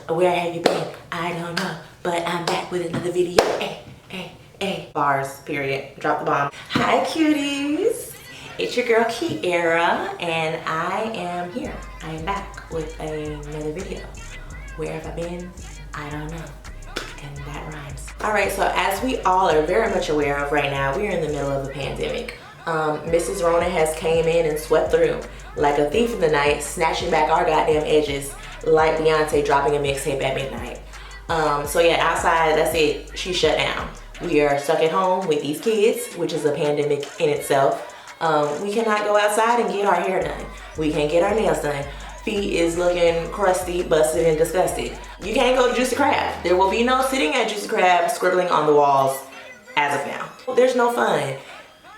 Where have you been? I don't know, but I'm back with another video. Hey. Bars, period. Drop the bomb. Hi, cuties. It's your girl, Kiara, and I am here. I am back with another video. Where have I been? I don't know. And that rhymes. All right, so as we all are very much aware of right now, we are in the middle of a pandemic. Mrs. Rona has came in and swept through like a thief in the night, snatching back our goddamn edges like Beyonce dropping a mixtape at midnight. So yeah, outside, that's it. She shut down. We are stuck at home with these kids, which is a pandemic in itself. We cannot go outside and get our hair done. We can't get our nails done. Feet is looking crusty, busted, and disgusted. You can't go to Juicy Crab. There will be no sitting at Juicy Crab scribbling on the walls as of now. There's no fun.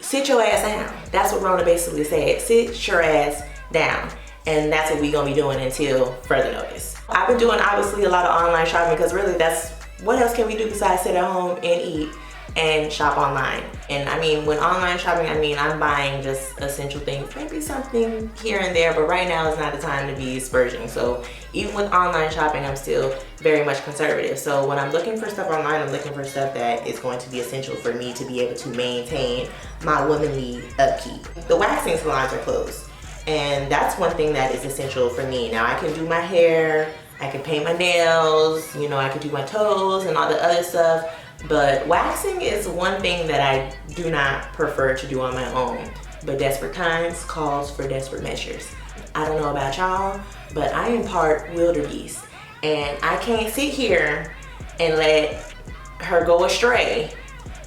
Sit your ass down. That's what Rona basically said. Sit your ass down. And that's what we're gonna be doing until further notice. I've been doing obviously a lot of online shopping because really that's, what else can we do besides sit at home and eat and shop online? And I mean, when online shopping, I mean, I'm buying just essential things, maybe something here and there, but right now is not the time to be splurging. So even with online shopping, I'm still very much conservative. So when I'm looking for stuff online, I'm looking for stuff that is going to be essential for me to be able to maintain my womanly upkeep. The waxing salons are closed. And that's one thing that is essential for me. Now I can do my hair, I can paint my nails, you know, I can do my toes and all the other stuff. But waxing is one thing that I do not prefer to do on my own. But desperate times calls for desperate measures. I don't know about y'all, but I am part wildebeest. And I can't sit here and let her go astray.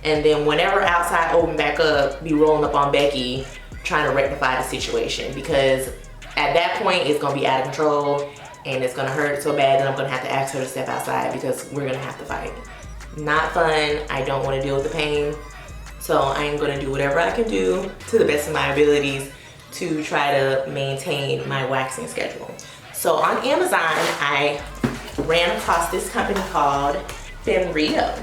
And then whenever outside open back up, be rolling up on Becky, trying to rectify the situation, because at that point it's gonna be out of control and it's gonna hurt so bad that I'm gonna have to ask her to step outside because we're gonna have to fight. Not fun. I don't want to deal with the pain, so I am gonna do whatever I can do to the best of my abilities to try to maintain my waxing schedule. So on Amazon, I ran across this company called Femiro.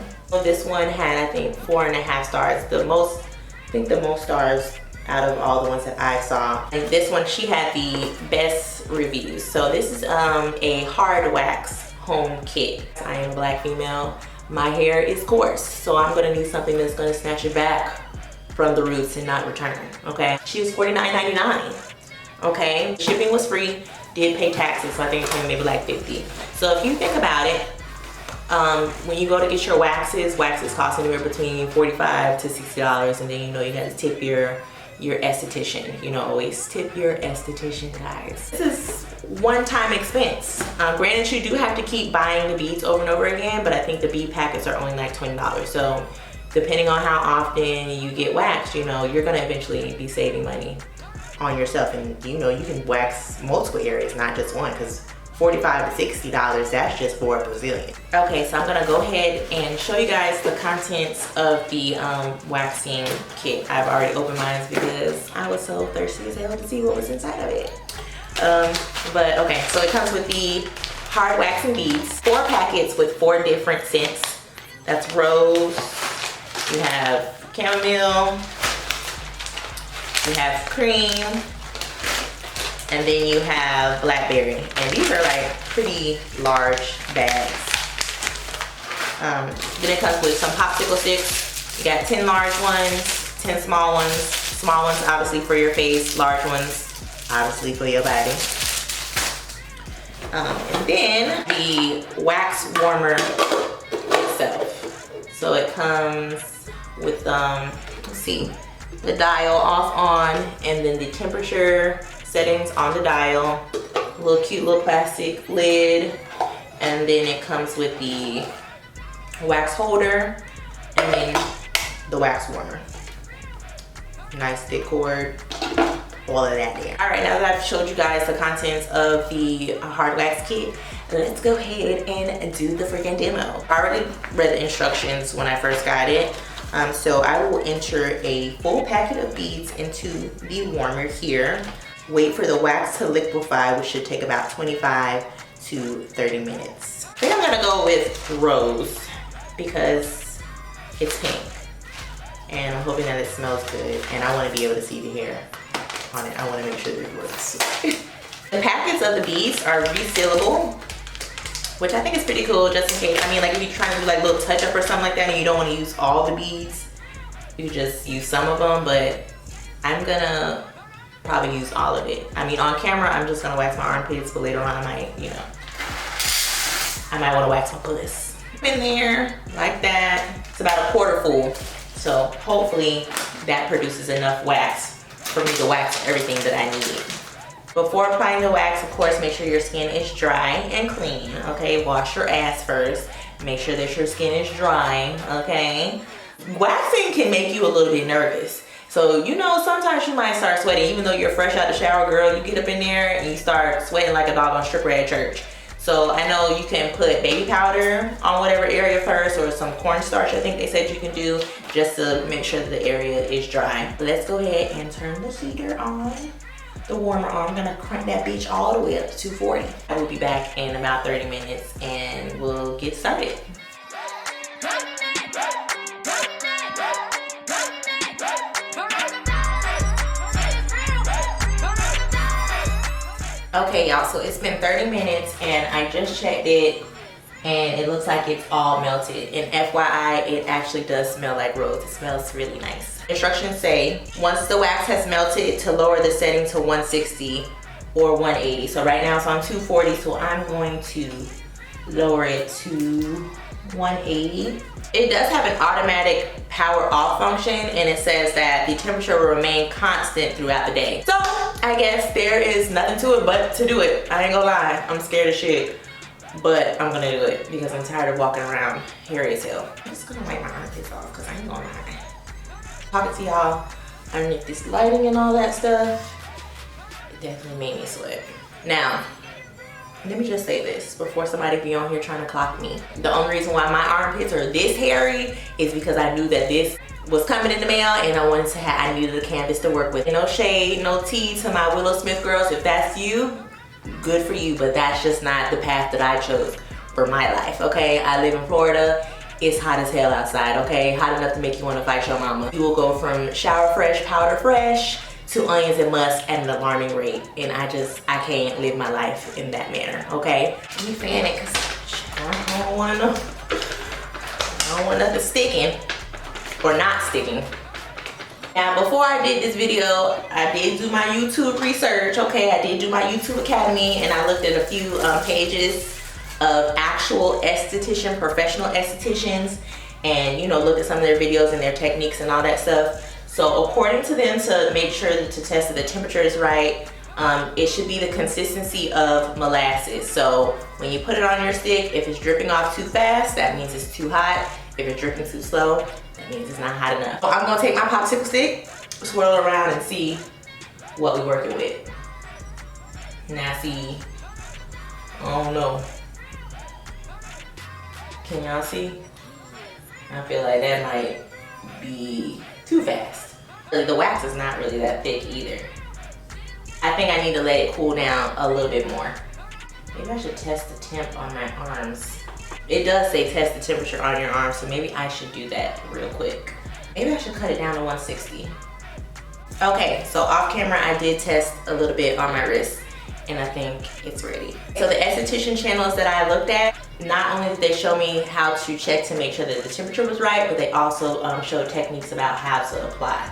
This one had, I think, 4.5 stars. I think the most stars out of all the ones that I saw. And this one, she had the best reviews. So this is a hard wax home kit. I am a black female. My hair is coarse, so I'm gonna need something that's gonna snatch it back from the roots and not return, okay? She was $49.99, okay? Shipping was free, did pay taxes, so I think it came maybe like $50. So if you think about it, when you go to get your waxes cost anywhere between $45 to $60, and then you know you gotta tip your esthetician. You know, always tip your esthetician, guys. This is one-time expense. Granted, you do have to keep buying the beads over and over again, but I think the bead packets are only like $20. So depending on how often you get waxed, you know, you're gonna eventually be saving money on yourself. And you know, you can wax multiple areas, not just one, because $45 to $60, that's just for a Brazilian. Okay, so I'm gonna go ahead and show you guys the contents of the waxing kit. I've already opened mine because I was so thirsty as hell to see what was inside of it. But okay, so it comes with the hard waxing beads, 4 packets with 4 different scents. That's rose, you have chamomile, you have cream, and then you have blackberry. And these are like pretty large bags. Then it comes with some popsicle sticks. You got 10 large ones, 10 small ones. Small ones obviously for your face, large ones obviously for your body. And then the wax warmer itself. So it comes with, let's see, the dial off on, and then the temperature settings on the dial, little cute little plastic lid, and then it comes with the wax holder and then the wax warmer. Nice thick cord, all of that there. All right, now that I've showed you guys the contents of the hard wax kit, let's go ahead and do the freaking demo. I already read the instructions when I first got it. So I will enter a full packet of beads into the warmer here. Wait for the wax to liquefy, which should take about 25 to 30 minutes. I think I'm gonna go with rose because it's pink. And I'm hoping that it smells good. And I wanna be able to see the hair on it. I wanna make sure that it works. The packets of the beads are resealable. which I think is pretty cool, just in case. I mean, like if you're trying to do like a little touch up or something like that and you don't want to use all the beads, you just use some of them, but I'm gonna probably use all of it. I mean, on camera, I'm just gonna wax my armpits, but later on I might, you know, I might wanna wax my puss. In there, like that. It's about a quarter full. So hopefully that produces enough wax for me to wax everything that I need. Before applying the wax, of course, make sure your skin is dry and clean, okay? Wash your ass first. Make sure that your skin is dry, okay? Waxing can make you a little bit nervous. So, you know, sometimes you might start sweating, even though you're fresh out the shower, girl. You get up in there and you start sweating like a dog on stripper at church. So I know you can put baby powder on whatever area first, or some cornstarch I think they said you can do, just to make sure that the area is dry. Let's go ahead and turn the heater on. The warmer on. I'm gonna crank that bitch all the way up to 240. I will be back in about 30 minutes and we'll get started. Okay, y'all, so it's been 30 minutes and I just checked it and it looks like it's all melted. And FYI, it actually does smell like rose. It smells really nice. Instructions say, once the wax has melted, to lower the setting to 160 or 180. So right now it's on 240, so I'm going to lower it to 180. It does have an automatic power off function, and it says that the temperature will remain constant throughout the day. So I guess there is nothing to it but to do it. I ain't gonna lie, I'm scared as shit, but I'm gonna do it because I'm tired of walking around hairy as hell. I'm just gonna wipe my armpits off because I ain't gonna lie. Talking to y'all underneath this lighting and all that stuff, it definitely made me sweat. Now, let me just say this before somebody be on here trying to clock me. The only reason why my armpits are this hairy is because I knew that this was coming in the mail and I wanted to have, I needed a canvas to work with. No shade, no tea to my Willow Smith girls. If that's you, good for you, but that's just not the path that I chose for my life, okay? I live in Florida. It's hot as hell outside, okay? Hot enough to make you want to fight your mama. You will go from shower fresh, powder fresh, to onions and musk at an alarming rate, and I can't live my life in that manner, okay? Let me fan it because I don't want nothing sticking or not sticking. Now, before I did this video, I did do my YouTube research, okay? I did do my YouTube Academy, and I looked at a few pages of actual esthetician, professional estheticians, and you know, looked at some of their videos and their techniques and all that stuff. So according to them, to make sure that to test that the temperature is right, it should be the consistency of molasses. So when you put it on your stick, if it's dripping off too fast, that means it's too hot. If it's dripping too slow, that means it's not hot enough. So I'm gonna take my popsicle stick, swirl it around and see what we're working with. Now see, I don't know. Can y'all see? I feel like that might be too fast. The wax is not really that thick either. I think I need to let it cool down a little bit more. Maybe I should test the temp on my arms. It does say test the temperature on your arms, so maybe I should do that real quick. Maybe I should cut it down to 160. Okay, so off camera I did test a little bit on my wrist and I think it's ready. So the esthetician channels that I looked at, not only did they show me how to check to make sure that the temperature was right, but they also showed techniques about how to apply.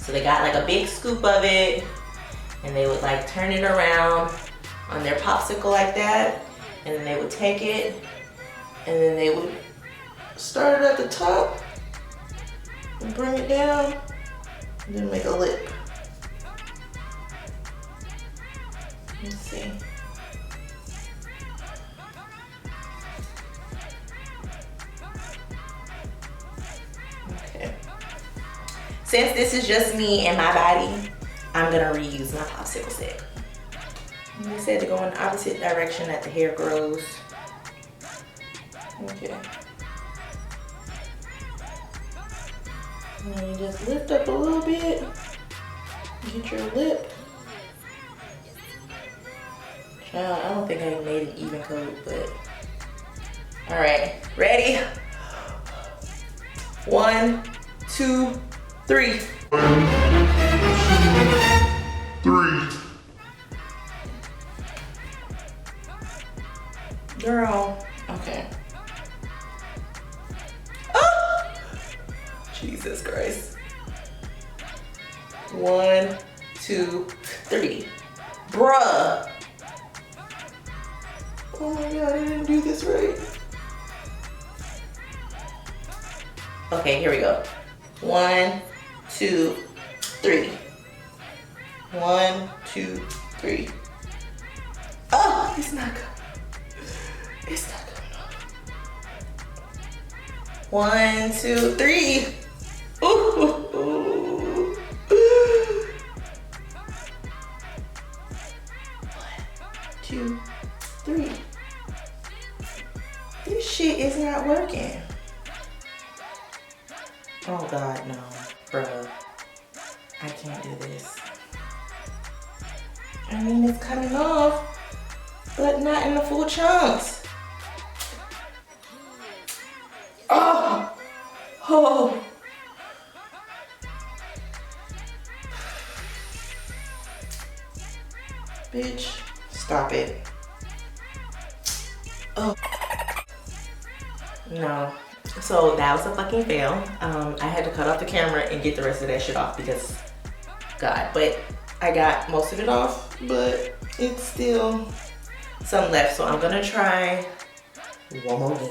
So they got like a big scoop of it and they would like turn it around on their popsicle like that, and then they would take it and then they would start it at the top and bring it down and then make a lip. Let's see. Okay. Since this is just me and my body, I'm gonna reuse my popsicle stick. They said to go in the opposite direction that the hair grows. Okay. And you just lift up a little bit, get your lip. Child, I don't think I made an even coat, but all right, ready? 1, 2, 3. 3. Girl. Okay. Oh! Jesus Christ. 1, 2, 3. Bruh. Oh my God, I didn't do this right. Okay, here we go. 1, 2, 3. 1, 2, 3. Oh, it's not good. It's not coming off. 1, 2, 3. Ooh. 1, 2, 3. This shit is not working. Oh God, no, bro. I can't do this. I mean, it's coming off, but not in the full chunks. Oh, oh. Bitch, stop it. Oh. No. So that was a fucking fail. I had to cut off the camera and get the rest of that shit off because God, but I got most of it off, but it's still some left. So I'm gonna try one more again.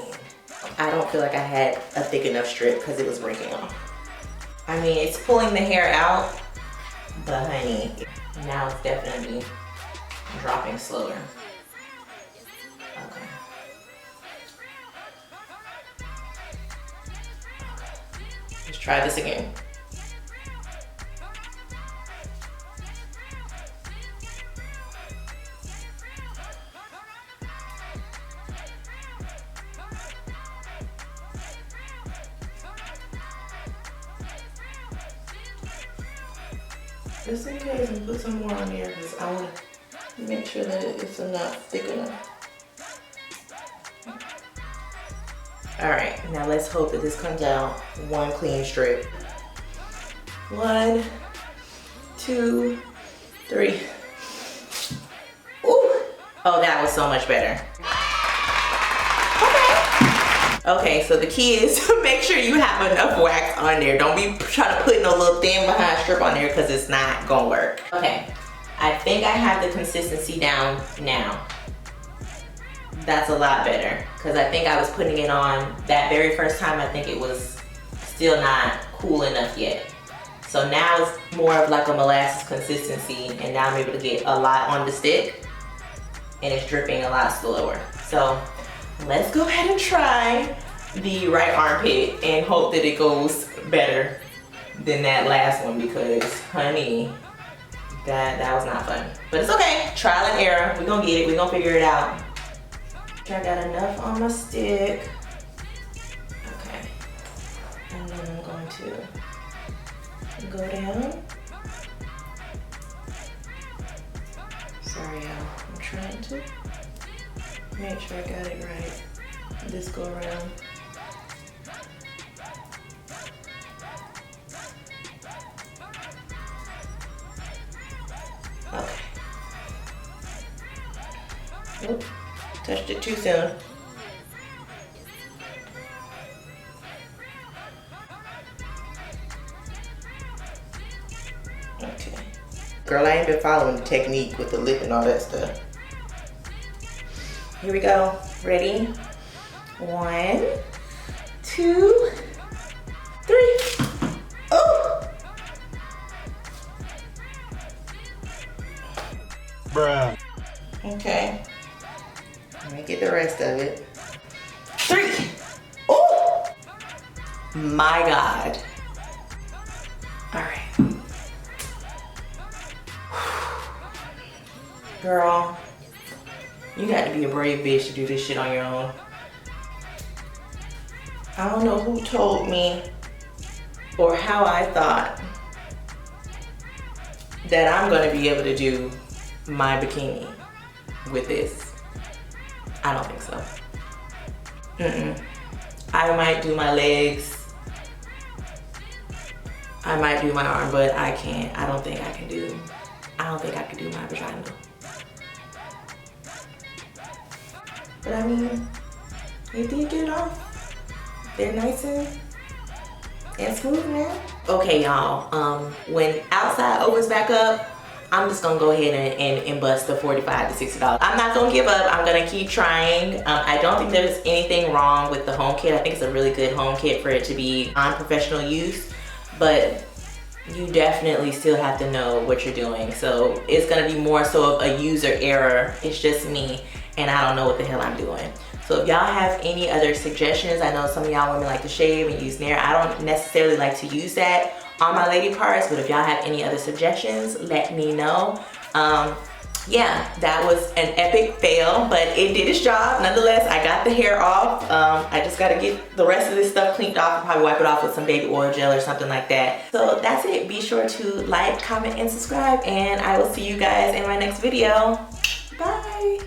I don't feel like I had a thick enough strip because it was breaking off. I mean, it's pulling the hair out, but honey, now it's definitely dropping slower. Okay. Let's try this again. Just in case, and put some more on there because I want to make sure that it's enough, thick enough. All right, now let's hope that this comes out one clean strip. 1, 2, 3. Ooh. Oh, that was so much better. Okay, so the key is to make sure you have enough wax on there. Don't be trying to put no little thin behind strip on there because it's not gonna work. Okay, I think I have the consistency down now. That's a lot better because I think I was putting it on that very first time. I think it was still not cool enough yet. So now it's more of like a molasses consistency, and now I'm able to get a lot on the stick and it's dripping a lot slower. So let's go ahead and try the right armpit and hope that it goes better than that last one because honey, that was not fun. But it's okay, trial and error. We're gonna get it, we're gonna figure it out. I got enough on my stick. Okay, and then I'm going to go down. Sorry y'all, I'm trying to make sure I got it right this go around. Okay. Oop, touched it too soon. Okay. Girl, I ain't been following the technique with the lip and all that stuff. Here we go. Ready? 1, 2, 3. Oh! Bruh. Okay. Let me get the rest of it. 3. Oh! My God. All right. Girl, you got to be a brave bitch to do this shit on your own. I don't know who told me or how I thought that I'm gonna be able to do my bikini with this. I don't think so. I might do my legs. I might do my arm, but I can't. I don't think I can do my vagina. But I mean, You did get it off. They're nice and smooth now. Okay, y'all, when outside opens back up, I'm just gonna go ahead and bust the $45 to $60. I'm not gonna give up. I'm gonna keep trying. I don't think there's anything wrong with the home kit. I think it's a really good home kit for it to be on professional use, but you definitely still have to know what you're doing. So it's gonna be more so of a user error. It's just me, and I don't know what the hell I'm doing. So if y'all have any other suggestions, I know some of y'all women like to shave and use Nair. I don't necessarily like to use that on my lady parts, but if y'all have any other suggestions, let me know. Yeah, that was an epic fail, but it did its job. Nonetheless, I got the hair off. I just gotta get the rest of this stuff cleaned off and probably wipe it off with some baby oil gel or something like that. So that's it. Be sure to like, comment, and subscribe, and I will see you guys in my next video. Bye.